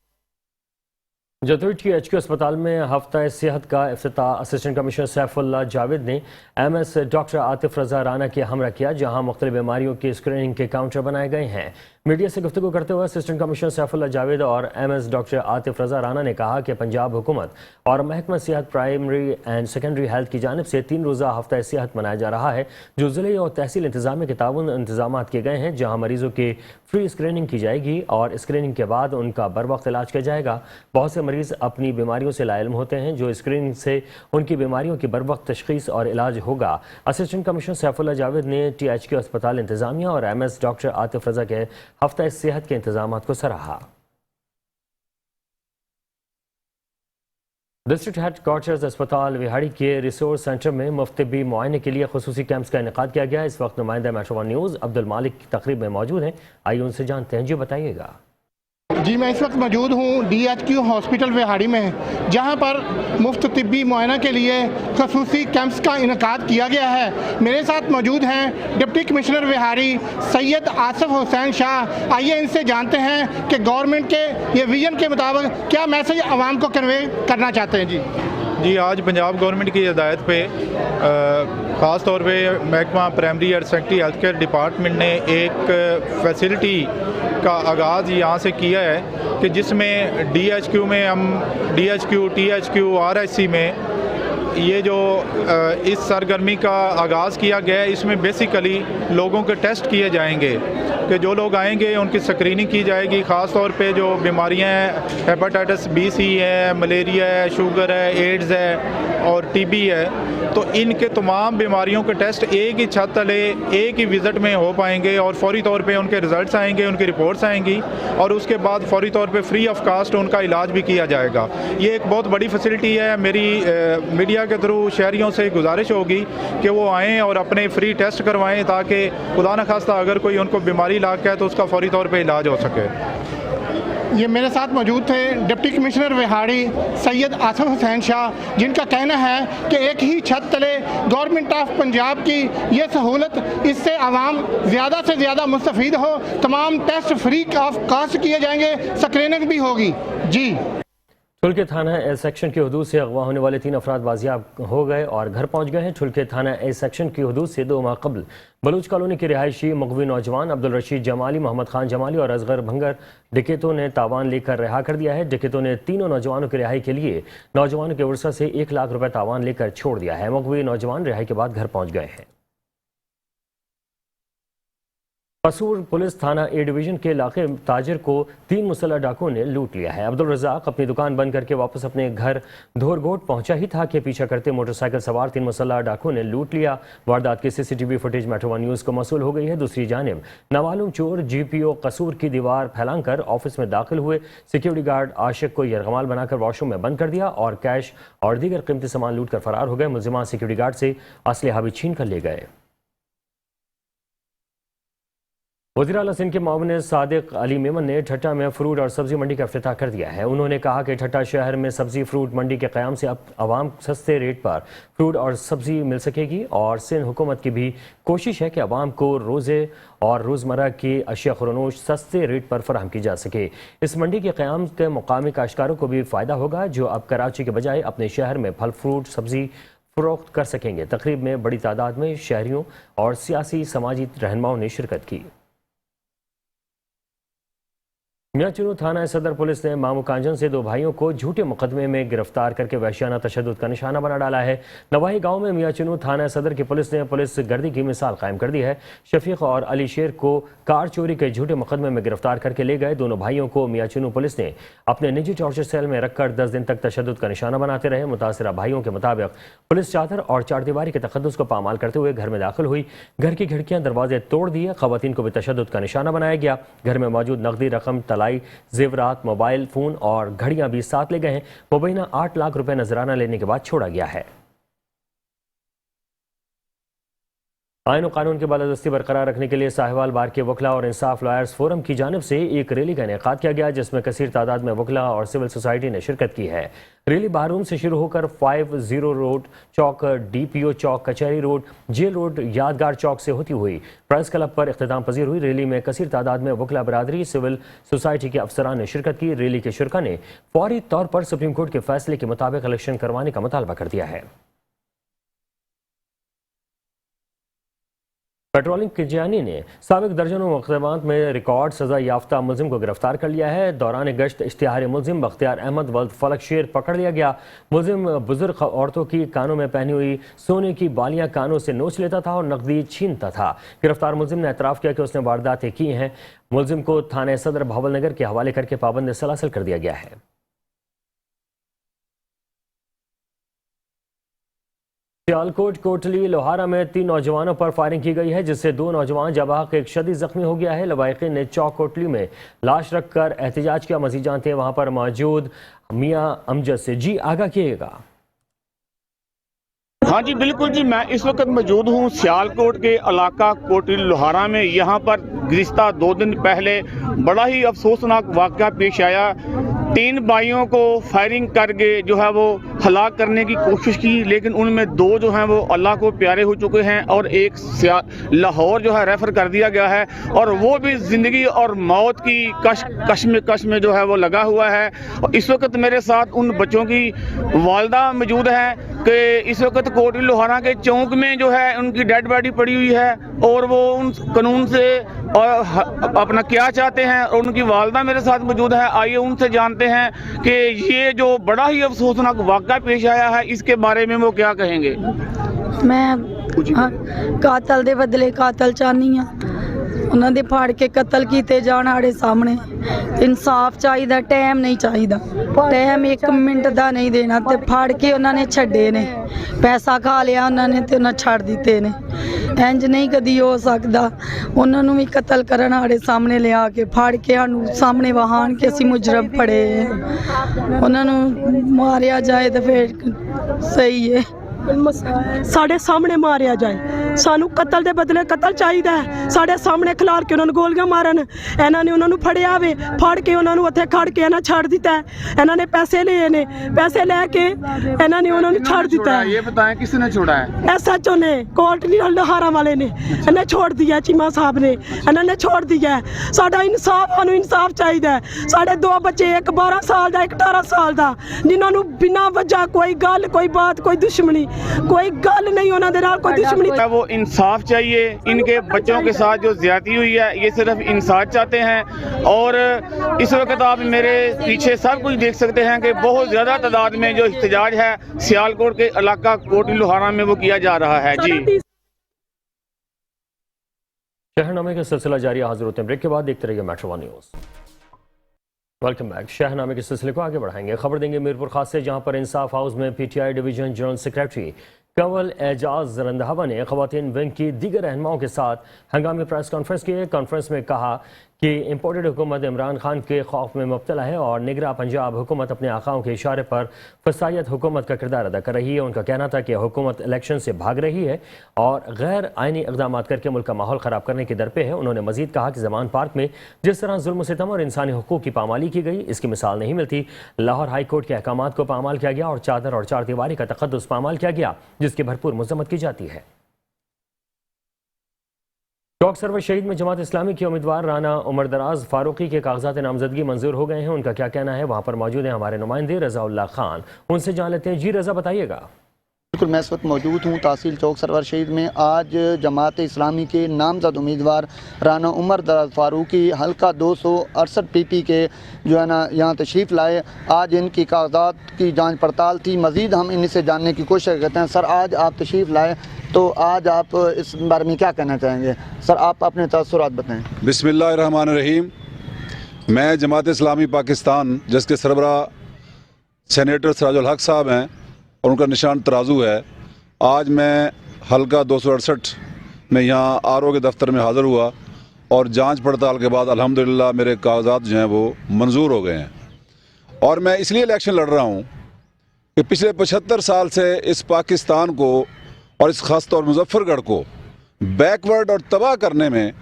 जतोई THQ अस्पताल में हफ्ता सेहत का इफ्तिताह असिस्टेंट कमिश्नर सैफुल्लाह जावेद ने MS डॉक्टर आतिफ रज़ा राना की हमरा किया, जहां मुख्तलिफ बीमारियों की स्क्रीनिंग के काउंटर बनाए गए हैं। मीडिया से गुफ्तगू करते हुए असिस्टेंट कमिश्नर सैफुल्लाह जावेद और MS डॉक्टर आतिफ रज़ा राना ने कहा कि पंजाब हुकूमत और महकमा सेहत प्राइमरी एंड सेकेंडरी हेल्थ की जानिब से 3 रोज़ा हफ्ता सेहत मनाया जा रहा है, जो ज़िले और तहसील इंतजामिया के ताउन इंतजाम किए गए हैं, जहाँ मरीज़ों की फ्री स्क्रीनिंग की जाएगी और स्क्रीनिंग के बाद उनका बर वक्त इलाज किया जाएगा। बहुत से मरीज़ अपनी बीमारियों से लाइल्म होते हैं, जो स्क्रीनिंग से उनकी बीमारियों की बर वक्त तशख़ीस और इलाज होगा। असिस्टेंट कमिश्नर सैफुल्लाह जावेद ने THQ अस्पताल इंतजामिया और MS डॉक्टर आतिफ रज़ा के हफ्ता सेहत के इंतजाम को सराहा। डिस्ट्रिक्ट हेडक्वार्टर्स अस्पताल विहाड़ी के रिसोर्स सेंटर में मुफ्त तिब्बी मुआयने के लिए खुसूसी कैंप्स का इनेकाद किया गया। इस वक्त नुमाइंदा मेट्रो 1 न्यूज़ अब्दुल मालिक की तकरीब में मौजूद हैं, आइए उनसे जानते हैं। जी बताइएगा। जी मैं इस वक्त मौजूद हूँ DHQ हॉस्पिटल विहाड़ी में, जहाँ पर मुफ्त तिब्बी मुआयना के लिए खसूसी कैंप्स का इनेकाद किया गया है। मेरे साथ मौजूद हैं डिप्टी कमिश्नर विहाड़ी सैयद आसिफ हुसैन शाह। आइए इनसे जानते हैं कि गवर्नमेंट के ये विजन के मुताबिक क्या मैसेज आवाम को कन्वे करना चाहते हैं। जी आज पंजाब गवर्नमेंट की हिदायत पे ख़ास तौर पे महकमा प्राइमरी और सेकेंडरी हेल्थ केयर डिपार्टमेंट ने एक फैसिलिटी का आगाज़ यहाँ से किया है कि जिसमें DHQ में हम DHQ, THQ, RHC में ये जो इस सरगर्मी का आगाज़ किया गया है, इसमें बेसिकली लोगों के टेस्ट किए जाएंगे कि जो लोग आएंगे उनकी स्क्रीनिंग की जाएगी। ख़ास तौर पे जो बीमारियां हैं, हेपेटाइटिस B, C है, मलेरिया है, शुगर है, एड्स है और TB है, तो इनके तमाम बीमारियों के टेस्ट एक ही छत तले एक ही विज़िट में हो पाएंगे और फौरी तौर पे उनके रिज़ल्ट्स आएंगे, उनकी रिपोर्ट्स आएंगी और उसके बाद फौरी तौर पे फ्री ऑफ कास्ट उनका इलाज भी किया जाएगा। ये एक बहुत बड़ी फैसिलिटी है। मेरी मीडिया के थ्रू शहरियों से गुजारिश होगी कि वो आएँ और अपने फ्री टेस्ट करवाएँ, ताकि खुदा न खास्ता अगर कोई उनको बीमारी लाग है तो उसका फौरी तौर पर इलाज हो सके। ये मेरे साथ मौजूद थे डिप्टी कमिश्नर विहाड़ी सैयद आसिफ हुसैन शाह, जिनका कहना है कि एक ही छत तले गवर्नमेंट ऑफ पंजाब की ये सहूलत, इससे आवाम ज़्यादा से ज़्यादा मुस्तफ़ीद हो। तमाम टेस्ट फ्री ऑफ कास्ट किए जाएंगे, स्क्रीनिंग भी होगी। जी ठुलके थाना ए सेक्शन की हदूद से अगवा होने वाले 3 अफराद बाजियाब हो गए और घर पहुंच गए हैं। ठुलके थाना ए सेक्शन की हदूद से 2 माह कबल बलूच कॉलोनी के रिहायशी मगवी नौजवान अब्दुल रशीद जमाली, मोहम्मद खान जमाली और असगर भंगर डिकेतों ने तावान लेकर रिहा कर दिया है। डिकेतों ने तीनों नौजवानों की रिहाई के लिए नौजवानों के वर्षा से 1 लाख रुपए तावान लेकर छोड़ दिया है। मगवी नौजवान रिहाई के बाद घर पहुंच गए हैं। कसूर पुलिस थाना ए डिवीजन के इलाके ताजिर को 3 मुसल्लह डाकुओं ने लूट लिया है। अब्दुल रज़ाक अपनी दुकान बंद करके वापस अपने घर धोरगोट पहुंचा ही था कि पीछा करते मोटरसाइकिल सवार 3 मुसल्लह डाकुओं ने लूट लिया। वारदात की सीसीटीवी फुटेज मेट्रो 1 न्यूज़ को मौसूल हो गई है। दूसरी जानिब नामालूम चोर जीपीओ कसूर की दीवार फैलाकर ऑफिस में दाखिल हुए। सिक्योरिटी गार्ड आशिक को यरगमाल बनाकर वॉशरूम में बंद कर दिया और कैश और दीगर कीमती सामान लूट कर फरार हो गए। मुलजिमान सिक्योरिटी गार्ड से असलहा भी छीन कर ले गए। वज़ीर आला सिंध के मामून सादिक अली मेमन ने ठट्टा में फ्रूट और सब्जी मंडी का इफ्तिताह कर दिया है। उन्होंने कहा कि ठट्टा शहर में सब्जी फ्रूट मंडी के क़याम से अब आवाम सस्ते रेट पर फ्रूट और सब्जी मिल सकेगी और सिंध हुकूमत की भी कोशिश है कि आवाम को रोज़े और रोज़मर्रा की अशिया खुरनोश सस्ते रेट पर फराहम की जा सके। इस मंडी के क़याम के मुकामी काश्तकारों को भी फ़ायदा होगा जो अब कराची के बजाय अपने शहर में फल फ्रूट सब्जी फरोख्त कर सकेंगे। तकरीब में बड़ी तादाद में शहरियों और सियासी समाजी रहनुमाओं ने शिरकत की। मियाचुनू थाना सदर पुलिस ने मामू कांजन से 2 भाइयों को झूठे मुकदमे में गिरफ्तार करके वहशियाना तशद्दुद का निशाना बना डाला है। नवाही गांव में मियाचुनू थाना सदर की पुलिस ने पुलिस गर्दी की मिसाल कायम कर दी है। शफीक और अली शेर को कार चोरी के झूठे मुकदमे में गिरफ्तार करके ले गए। दोनों भाइयों को मियाचुनू पुलिस ने अपने निजी टॉर्चर सेल में रखकर 10 दिन तक तशद्दुद का निशाना बनाते रहे। मुतासिरा भाइयों के मुताबिक पुलिस चादर और चारदीवारी के तकद्दुस को पामाल करते हुए घर में दाखिल हुई। घर की खिड़कियां दरवाजे तोड़ दिए। खवातीन को भी तशद्दुद का निशाना बनाया गया। घर में मौजूद नकदी रकम, तलाई, जेवरात, मोबाइल फोन और घड़ियां भी साथ ले गए हैं। मुबैना 8 लाख रुपए नजराना लेने के बाद छोड़ा गया है। आईन और कानून की बालादस्ती बरकरार रखने के लिए साहिवाल बार के वकला और इंसाफ लॉयर्स फोरम की जानिब से एक रैली का इनेकाद किया गया जिसमें कसीर तादाद में वकला और सिविल सोसाइटी ने शिरकत की है। रैली बाहरूम से शुरू होकर 50 रोड चौक, DPO चौक, कचहरी रोड, जेल रोड, यादगार चौक से होती हुई प्रेस क्लब पर इख्तिताम पजीर हुई। रैली में कसीर तादाद में वकला बरादरी, सिविल सोसाइटी के अफसरान ने शिरकत की। रैली के शुरका ने फौरी तौर पर सुप्रीम कोर्ट के फैसले के मुताबिक इलेक्शन करवाने का मुतालबा कर दिया है। पेट्रोलिंग की जानी ने साबिक दर्जनों मुकदमात में रिकॉर्ड सजा याफ्ता मुलजिम को गिरफ्तार कर लिया है। दौरान गश्त इश्तिहारी मुलजिम बख्तियार अहमद वल्द फलक शेर पकड़ लिया गया। मुलजिम बुजुर्ग औरतों की कानों में पहनी हुई सोने की बालियां कानों से नोच लेता था और नकदी छीनता था। गिरफ्तार मुलजिम ने एतराफ़ किया कि उसने वारदातें की हैं। मुलजिम को थाने सदर भावल नगर के हवाले करके पाबंद सलासल कर दिया गया है। सियालकोट कोटली लोहारा में 3 नौजवानों पर फायरिंग की गई है जिससे 2 नौजवान जवाब एक शदीद जख्मी हो गया है। लवाहिकीन ने चौक कोटली में लाश रखकर एहतजाज किया। मजीद जानते हैं वहां पर मौजूद मियां अमजद से। जी आगाह किएगा। हाँ जी बिल्कुल जी, मैं इस वक्त मौजूद हूँ सियालकोट के इलाका कोटली लोहारा में। यहाँ पर गुज़िश्ता 2 दिन पहले बड़ा ही अफसोसनाक वाक़या पेश आया। 3 भाइयों को फायरिंग करके जो है वो हलाक करने की कोशिश की, लेकिन उनमें 2 जो हैं वो अल्लाह को प्यारे हो चुके हैं और एक लाहौर जो है रेफ़र कर दिया गया है और वो भी ज़िंदगी और मौत की कश में जो है वो लगा हुआ है। और इस वक्त मेरे साथ उन बच्चों की वालदा मौजूद है कि इस वक्त कोटली लोहारा के चौक में जो है उनकी डेड बॉडी पड़ी हुई है और वो उन कानून से अपना क्या चाहते हैं और उनकी वालदा मेरे साथ मौजूद है। आइए उनसे जानते हैं कि ये जो बड़ा ही अफसोसनाक वाक़या पेश आया है इसके बारे में वो क्या कहेंगे। मैं कातल दे बदले कातल चाहनी हाँ। ਉਹਨਾਂ ਦੇ ਫਾੜ ਕੇ ਕਤਲ ਕੀਤੇ ਜਾਣ ਆੜੇ ਸਾਹਮਣੇ ਇਨਸਾਫ ਚਾਹੀਦਾ, ਟਾਈਮ ਨਹੀਂ ਚਾਹੀਦਾ। ਟਾਈਮ 1 ਮਿੰਟ ਦਾ ਨਹੀਂ ਦੇਣਾ ਤੇ ਫਾੜ ਕੇ ਉਹਨਾਂ ਨੇ ਛੱਡੇ ਨੇ। ਪੈਸਾ ਖਾ ਲਿਆ ਉਹਨਾਂ ਨੇ ਤੇ ਉਹਨਾਂ ਛੱਡ ਦਿੱਤੇ ਨੇ। ਇੰਜ ਨਹੀਂ ਕਦੀ ਹੋ ਸਕਦਾ। ਉਹਨਾਂ ਨੂੰ ਵੀ ਕਤਲ ਕਰਨ ਆੜੇ ਸਾਹਮਣੇ ਲਿਆ ਕੇ ਫਾੜ ਕੇ ਸਾਨੂੰ ਸਾਹਮਣੇ ਵਹਾਣ ਕੇ ਅਸੀਂ ਮੁਜਰਮ ਫੜੇ। ਉਹਨਾਂ ਨੂੰ ਮਾਰਿਆ ਜਾਏ ਤਾਂ ਫਿਰ ਸਹੀ ਹੈ। साढ़े सामने मारिया जाए, सानू कतल दे बदले कतल चाहिए है, साढ़े सामने खिलार के उन्होंने गोलियां मारन, इन्होंने उन्होंने फड़िया वे, फड़ के उन्होंने उत्थे खड़ के इन्हें छड़ दिता है, इन्होंने पैसे लिए ने, पैसे लेके इन्होंने उन्होंने छड़ दिता है। ये बताएं किसने छोड़ा है? SHO ने, कोर्ट लहारा वाले ने इन्हें छोड़ दिया, चीमा साहब ने इन्होंने छोड़ दिया है। साडा इंसाफ, सानू इंसाफ चाहिए है। साढ़े 2 बच्चे, एक 12 साल का, एक 18 साल का, जिन्होंने बिना वजह कोई गल, कोई बात, कोई दुश्मनी, कोई गल नहीं, उन्होंने नाल कोई दुश्मनी। वो इंसाफ चाहिए, इनके बच्चों के साथ जो ज्यादती हुई है ये सिर्फ इंसाफ चाहते हैं। और इस वक्त आप मेरे पीछे सब कुछ देख सकते हैं कि बहुत ज़्यादा तादाद में जो एहतजाज है सियालकोट के इलाका कोटी लोहारा में वो किया जा रहा है। जी, शहरनामे का सिलसिला जारी, हाजिर होते हैं ब्रेक के बाद, देखते रहिए metro one news. Welcome back. शहरनामे के सिलसिले को आगे बढ़ाएंगे, खबर देंगे मीरपुर खास से, जहां पर इंसाफ हाउस में PTI division general secretary Kanwal Ejaz Randhawa ने खवातीन विंग की दीगर रहनुमाओं के साथ हंगामी प्रेस कॉन्फ्रेंस की। कॉन्फ्रेंस में कहा कि इम्पोर्टेड हुकूमत इमरान खान के खौफ में मुब्तला है और निगरां पंजाब हुकूमत अपने आकाओं के इशारे पर फसायत हुकूमत का किरदार अदा कर रही है। उनका कहना था कि हुकूमत इलेक्शन से भाग रही है और गैर आइनी इक़दाम करके मुल्क का माहौल ख़राब करने की दरपे है। उन्होंने मजीद कहा कि जमान पार्क में जिस तरह जुल्म सितम और इंसानी हुकूक की पामाली की गई, इसकी मिसाल नहीं मिलती। लाहौर हाई कोर्ट के अहकामात को पामाल किया गया और चादर और चार दीवारी का तक़द्दुस पामाल किया गया, जिसकी भरपूर मज़म्मत की जाती है। चौक सरवर शहीद में जमात इस्लामी के उम्मीदवार राना उमर दराज फारूकी के कागजात नामजदगी मंजूर हो गए हैं। उनका क्या कहना है, वहाँ पर मौजूद हैं हमारे नुमाइंदे रज़ाउल्लाह खान, उनसे जान लेते हैं। जी रज़ा, बताइएगा। बिल्कुल, मैं इस वक्त मौजूद हूँ तहसील चौक सरवर शहीद में। आज जमात इस्लामी के नामजद उम्मीदवार राना उमर दराज फारूकी हल्का 268 PP के जो है ना यहाँ तशरीफ़ लाए। आज इनकी कागजात की जांच पड़ताल थी, मज़ीद हम इनसे जानने की कोशिश करते हैं। सर, आज आप तशरीफ़ लाए तो आज आप इस बारे में क्या कहना चाहेंगे? सर, आप अपने तअस्सुरात बताएँ। बिस्मिल्लाहिर्रहमानिर्रहीम। मैं जमात इस्लामी पाकिस्तान जिसके सरबरा सेनेटर सिराजुल हक साहब हैं और उनका निशान तराजू है, आज मैं हल्का 268 में यहाँ RO के दफ्तर में हाज़िर हुआ और जांच पड़ताल के बाद अल्हम्दुलिल्लाह मेरे कागजात जो हैं वो मंजूर हो गए हैं। और मैं इसलिए इलेक्शन लड़ रहा हूँ कि पिछले 75 साल से इस पाकिस्तान को और इस ख़ास तौर मुजफ्फरगढ़ को बैकवर्ड और तबाह करने में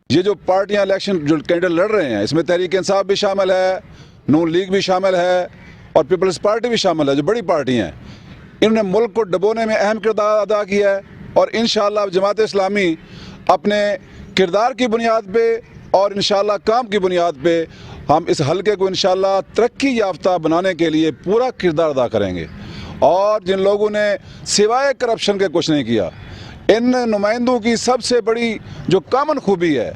ये जो पार्टियाँ इलेक्शन जो कैंडिडेट लड़ रहे हैं, इसमें तहरीक इंसाफ भी शामिल है, नून लीग भी शामिल है और पीपल्स पार्टी भी शामिल है, जो बड़ी पार्टी हैं। इन्होंने मुल्क को डबोने में अहम किरदार अदा किया है और इंशाअल्लाह जमात इस्लामी अपने किरदार की बुनियाद पे और इंशाअल्लाह काम की बुनियाद पे हम इस हलके को इंशाअल्लाह तरक्की याफ्ता बनाने के लिए पूरा किरदार अदा करेंगे। और जिन लोगों ने सिवाय करप्शन के कुछ नहीं किया, इन नुमाइंदों की सबसे बड़ी जो कॉमन खूबी है,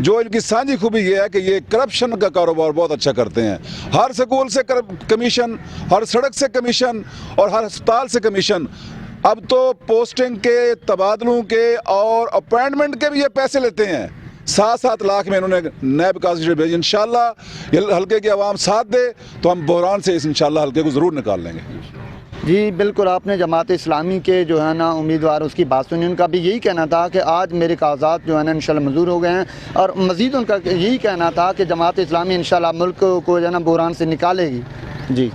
जो इनकी साझी खूबी ये है कि ये करप्शन का कारोबार बहुत अच्छा करते हैं। हर स्कूल से कमीशन, हर सड़क से कमीशन और हर अस्पताल से कमीशन। अब तो पोस्टिंग के, तबादलों के और अपॉइंटमेंट के भी ये पैसे लेते हैं। 7-7 लाख में इन्होंने नैब काजी भेजी। इंशाल्लाह ये हल्के की आवाम साथ दे तो हम बहरान से इस इंशाल्लाह हल्के को ज़रूर निकाल लेंगे। जी बिल्कुल, आपने जमात इस्लामी के जो है ना उम्मीदवार उसकी बात सुनी। उनका भी यही कहना था कि आज मेरे कागजात जो है ना इंशाल्लाह मंजूर हो गए हैं और मज़ीद उनका यही कहना था कि जमात इस्लामी इंशाल्लाह मुल्क को जो है ना बहरान से निकालेगी। जी,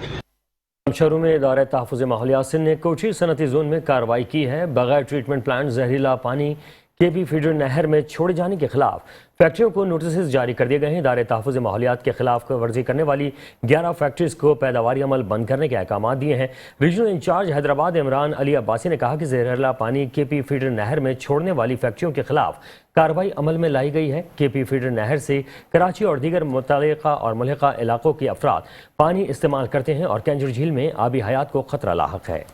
शहरों में इदारे तहफ़्फ़ुज़ माहौलियात सिंध ने कोठी सनती जोन में कार्रवाई की है। बगैर ट्रीटमेंट प्लांट जहरीला पानी KP फीडर नहर में छोड़े जाने के खिलाफ फैक्ट्रियों को नोटिस जारी कर दिए गए हैं। इदारे तहफ़्फ़ुज़ माहौलियात के खिलाफ वर्जी करने वाली 11 फैक्ट्रीज़ को पैदावारी अमल बंद करने के अहकाम दिए हैं। रीजनल इंचार्ज हैदराबाद इमरान अली अब्बासी ने कहा कि जहरीला पानी KP फीडर नहर में छोड़ने वाली फैक्ट्रियों के खिलाफ कार्रवाई अमल में लाई गई है। KP फीडर नहर से कराची और दीगर मुतल्लिक़ा और मुल्हिक़ा इलाकों के अफराद पानी इस्तेमाल करते हैं और कैंजर झील में आबी हयात को खतरा लाहक है।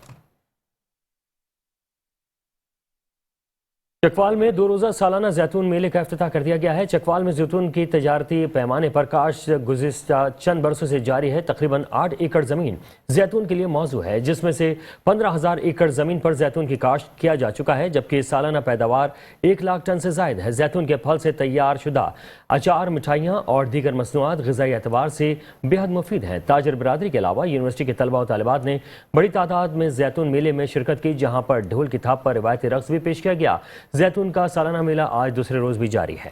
चकवाल में 2 रोज़ा सालाना जैतून मेले का इफ्तिताह कर दिया गया है। चकवाल में जैतून की तजारती पैमाने पर काश्त गुज़िश्ता चंद बरसों से जारी है। तकरीबन 8 एकड़ ज़मीन जैतून के लिए मौजू है, जिसमें से 15,000 एकड़ ज़मीन पर जैतून की काश्त किया जा चुका है, जबकि सालाना पैदावार 1 लाख टन से ज़ायद है। जैतून के फल से तैयार शुदा अचार, मिठाइयाँ और दीगर मसनूआत ग़िज़ाई एतबार से बेहद मुफीद हैं। ताजर बरादरी के अलावा यूनिवर्सिटी के तलबा और तालिबात ने बड़ी तादाद में जैतून मेले में शिरकत की, जहाँ पर ढोल की थाप पर रिवायती रक़्स भी पेश किया गया। जैतून का सालाना मेला आज दूसरे रोज भी जारी है।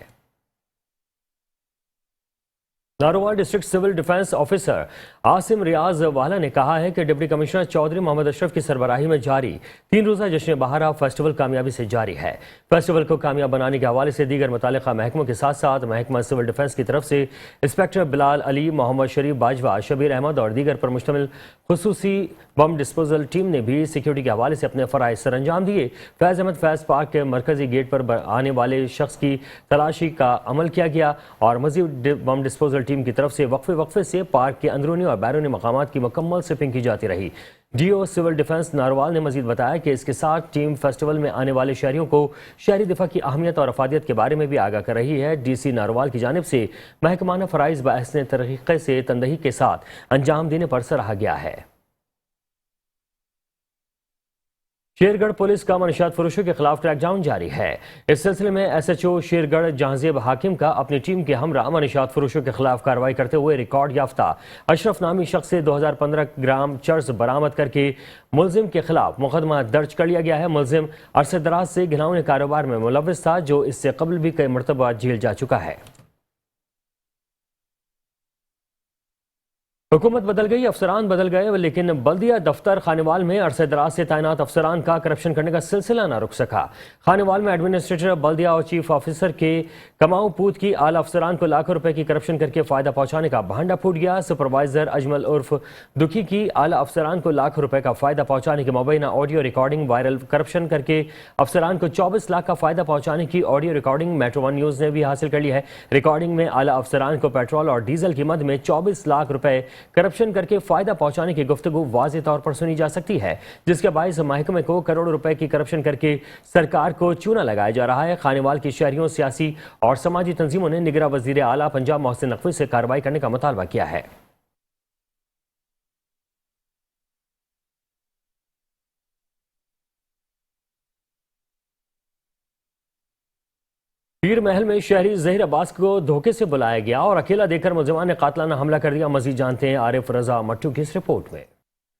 Narowal district civil defence officer Asim Riaz वाला ने कहा है कि डिप्टी कमिश्नर चौधरी मोहम्मद अशरफ की सरबराही में जारी 3 रोज़ा जश्न बहारा फेस्टिवल कामयाबी से जारी है। फेस्टिवल को कामयाब बनाने के हवाले से दीगर मुतालिका महकमों के साथ साथ महकमा सिविल डिफेंस की तरफ से इंस्पेक्टर बिलाल अली, मोहम्मद शरीफ बाजवा, शबीर अहमद और दीगर पर मुश्तमिल खुसूसी बम डिस्पोजल टीम ने भी सिक्योरिटी के हवाले से अपने फ़राइज़ सर अंजाम दिए। फैज़ अहमद फैज़ पार्क के मरकजी गेट पर आने वाले शख्स की तलाशी का अमल किया गया और मज़ीद बम डिस्पोजल टीम की तरफ से वक्फे से पार्क के अंदरूनी और बैरूनी मकामात की मुकम्मल स्वीपिंग की जाती रही। डीओ सिविल डिफेंस नारोवाल ने मजीद बताया कि इसके साथ टीम फेस्टिवल में आने वाले शहरियों को शहरी दिफा की अहमियत और अफादियत के बारे में भी आगाह कर रही है। डीसी नारोवाल की जानिब से महकमाना फ़राइज़ बहसने तरीक़े से तंदही के साथ अंजाम देने पर सराहा गया है। शेरगढ़ पुलिस का मनशियात फरोशों के खिलाफ क्रैकडाउन जारी है। इस सिलसिले में SHO शेरगढ़ जहांजेब हाकिम का अपनी टीम के हमरा मनशियात फरोशों के खिलाफ कार्रवाई करते हुए रिकॉर्ड याफ्ता अशरफ नामी शख्स से 2015 ग्राम चर्स बरामद करके मुलजिम के खिलाफ मुकदमा दर्ज कर लिया गया है। मुलजिम अरसे दराज से घिनौने कारोबार में मुलव्विस था, जो इससे कबल भी कई मरतबा जेल जा चुका है। हुकूमत बदल गई, अफसरान बदल गए, लेकिन बल्दिया दफ्तर खानेवाल में अरसे दराज से तैनात अफसरान का करप्शन करने का सिलसिला न रुक सका। खानेवाल में एडमिनिस्ट्रेटर, बल्दिया और चीफ ऑफिसर के कमाऊ पूत की आला अफसरान को लाखों रुपए की करप्शन करके फायदा पहुंचाने का भांडा फूट गया। सुपरवाइजर अजमल उर्फ दुखी की आला अफसरान को लाखों रुपए का फायदा पहुंचाने की मुबैना ऑडियो रिकॉर्डिंग वायरल, करप्शन करके अफसरान को 24 लाख का फायदा पहुंचाने की ऑडियो रिकॉर्डिंग मेट्रो 1 न्यूज ने भी हासिल कर ली है। रिकॉर्डिंग में आला अफसरान को पेट्रोल और डीजल की मद में 24 लाख रुपए करप्शन करके फायदा पहुंचाने की गुफ्तगू वाज़ेह तौर पर सुनी जा सकती है, जिसके बायस महकमे को करोड़ों रुपए की करप्शन करके सरकार को चूना लगाया जा रहा है। खानेवाल की शहरियों, सियासी और समाजी तंजीमों ने निगरां वज़ीर आला पंजाब मोहसिन नकवी से कार्रवाई करने का मुतालबा किया है। पीर महल में शहरी ज़हीर अब्बास को धोखे से बुलाया गया और अकेला देकर मुलजिमान ने कातलाना हमला कर दिया। मजीद जानते हैं आरिफ रजा मट्टू की इस रिपोर्ट में।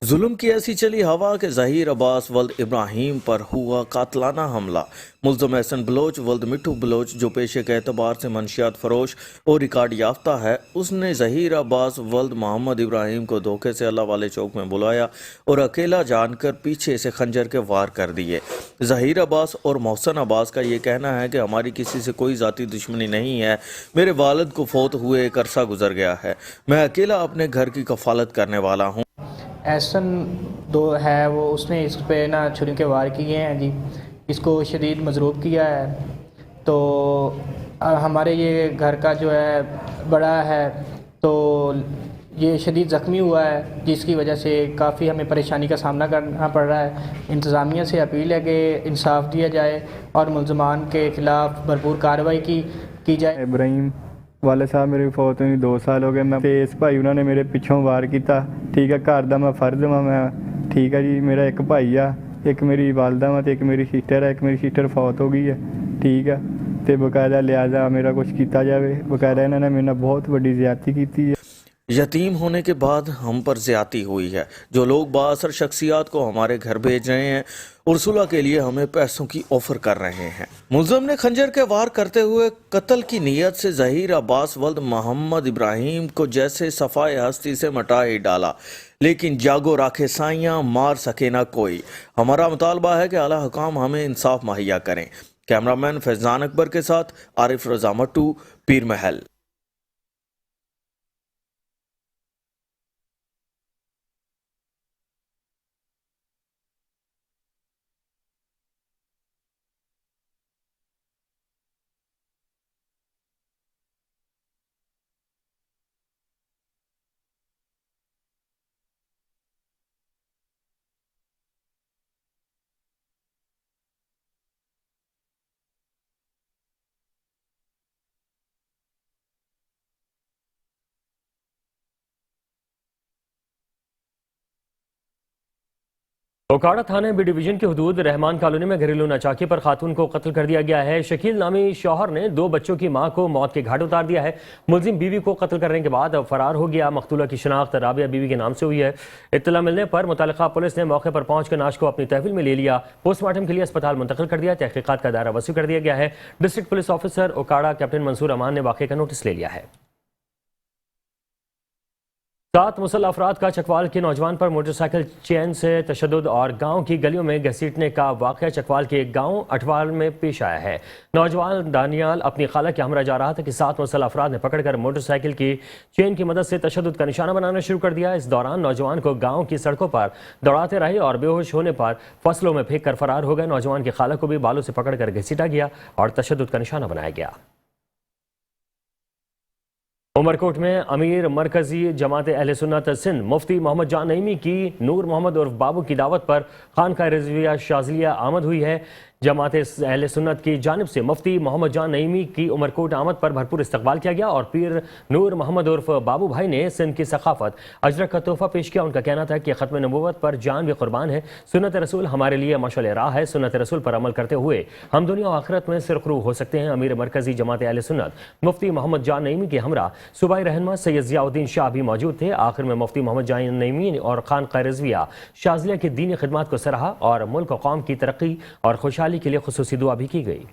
जुल्म की ऐसी चली हवा के ज़हीर अब्बास वल्द इब्राहिम पर हुआ कातलाना हमला। मुल्ज़म एहसन बलोच वल्द मिट्टू बलोच, जो पेशे के एतबार से मनशियात फरोश और रिकॉर्ड याफ्ता है, उसने ज़हीर अब्बास वल्द मोहम्मद इब्राहिम को धोखे से अल्लाह वाले चौक में बुलाया और अकेला जानकर पीछे से खंजर के वार कर दिए। ज़हीर अब्बास और मोहसिन अब्बास का ये कहना है कि हमारी किसी से कोई ज़ाती दुश्मनी नहीं है, मेरे वालिद को फौत हुए एक अरसा गुजर गया है, मैं अकेला अपने घर की कफालत करने वाला हूँ। एहसन दो है वो, उसने इस पे ना छुरी के वार किए हैं जी, इसको शदीद मजरूब किया है। तो हमारे ये घर का जो है बड़ा है, तो ये शदीद ज़ख्मी हुआ है, जिसकी वजह से काफ़ी हमें परेशानी का सामना करना पड़ रहा है। इंतज़ामिया से अपील है कि इंसाफ दिया जाए और मुलज़मान के ख़िलाफ़ भरपूर कार्रवाई की जाए। इब्राहिम वाले साहब मेरी फौत हुई 2 साल हो गए। मैं इस भाई उन्होंने मेरे पिछों वार किया, ठीक है, घर का मैं फर्ज वा, मैं ठीक है जी। मेरा एक भाई आ, एक मेरी वालदा वा, एक मेरी सिस्टर है, एक मेरी सिस्टर फौत हो गई है, ठीक है। तो बकायदा लिहाजा मेरा कुछ किया जाए, बकायदा इन्होंने मेरे बहुत बड़ी ज़्यादती की है। यतीम होने के बाद हम पर ज्यादती हुई है। जो लोग बाअसर शख्सियात को हमारे घर भेज रहे हैं और सुलह के लिए हमें पैसों की ऑफर कर रहे हैं। मुल्ज़िम ने खंजर के वार करते हुए कत्ल की नीयत से ज़हीर अब्बास वल्द मोहम्मद इब्राहिम को जैसे सफ़ाए हस्ती से मिटा ही डाला, लेकिन जागो राखे साइयाँ मार सके ना कोई। हमारा मुतालबा है कि आला हुकाम हमें इंसाफ मुहैया करें। कैमरामैन फैज़ान अकबर के साथ आरिफ रजा मट्टू, पीर महल। ओकाड़ा थाने बी डिवीजन की हदूद रहमान कॉलोनी में घरेलू नाचाकी पर खातून को कत्ल कर दिया गया है। शकील नामी शौहर ने 2 बच्चों की मां को मौत के घाट उतार दिया है। मुलजिम बीवी को कत्ल करने के बाद फरार हो गया। मकतूला की शनाख्त राबिया बीवी के नाम से हुई है। इत्तला मिलने पर मुतल्लिका पुलिस ने मौके पर पहुंचकर नाश को अपनी तहवील में ले लिया। पोस्टमार्टम के लिए अस्पताल मुंतकिल कर दिया। तहकीकात का दायरा वसी कर दिया गया है। District police officer Okara captain Mansoor Aman ने वाक़े का नोटिस ले लिया है। 7 मुसल्लह अफराद का चकवाल के नौजवान पर मोटरसाइकिल चेन से तशद्दुद और गांव की गलियों में घसीटने का वाक़या चकवाल के एक गांव अठवाल में पेश आया है। नौजवान दानियाल अपनी खाला के हमरा जा रहा था कि 7 मुसल्लह अफराद ने पकड़कर मोटरसाइकिल की चेन की मदद से तशद्दुद का निशाना बनाना शुरू कर दिया। इस दौरान नौजवान को गाँव की सड़कों पर दौड़ाते रहे और बेहोश होने पर फसलों में फेंक कर फरार हो गए। नौजवान की खाला को भी बालों से पकड़कर घसीटा गया और तशद्दुद का निशाना बनाया गया। उमरकोट में अमीर मरकजी जमात अहले सुन्नत सिंध मुफ्ती मोहम्मद जान नईमी की नूर मोहम्मद उर्फ बाबू की दावत पर खानका रिजविया शाज़लिया आमद हुई है। जमात अहले सुन्नत की जानिब से मुफ्ती मोहम्मद जान नईमी की उमरकोट आमद पर भरपूर इस्तकबाल किया गया और पीर नूर मोहम्मद उर्फ बाबू भाई ने सिंध की सकाफत अजरक का तोहफा पेश किया। उनका कहना था कि ख़त्म नबूवत पर जान भी कुर्बान है। सुन्नत रसूल हमारे लिए मशाल राह है। सुन्नत रसूल पर अमल करते हुए हम दुनिया और आखिरत में सुरखरू हो सकते हैं। अमीर मरकजी जमात अहले सुन्नत मुफ्ती मोहम्मद जान नईमी के हमरा सूबाई रहनुमा सैयद ज़ियाउद्दीन शाह भी मौजूद थे। आखिर में मुफ्ती मोहम्मद जान नईमी और खानका रिजविया शाज़लिया की दीनी खिदमत को सराहा और मुल्क और कौम की तरक्की और खुशहाली के लिए खुसूसी दुआ भी की गई।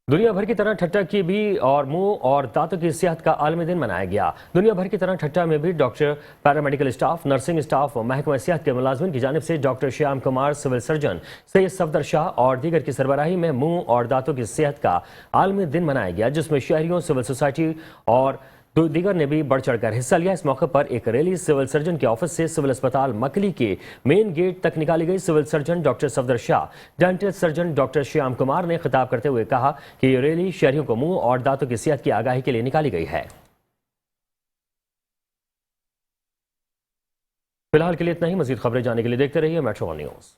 दुनिया भर की तरह ठट्टा की भी और मुंह और दांतों की सेहत का आलमी दिन मनाया गया। दुनिया भर की तरह ठट्टा में भी doctor, paramedical staff, nursing staff और महकमा सेहत के मुलाजमिन की जानिब से doctor Shyam Kumar, civil surgeon Syed Safdar Shah और दीगर की सरबराही में मुंह और दांतों की सेहत का आलमी दिन मनाया गया, जिसमें शहरियों, सिविल सोसाइटी और दीगर ने भी बढ़ चढ़कर हिस्सा लिया। इस मौके पर एक रैली सिविल सर्जन के ऑफिस से सिविल अस्पताल मकली के मेन गेट तक निकाली गई। Civil surgeon doctor Safdar Shah, dental surgeon doctor Shyam Kumar ने खिताब करते हुए कहा कि ये रैली शहरियों को मुंह और दांतों की सेहत की आगाही के लिए निकाली गई है। फिलहाल के लिए इतना ही। मजीद खबरें जानने के लिए देखते रहिए मेट्रो न्यूज।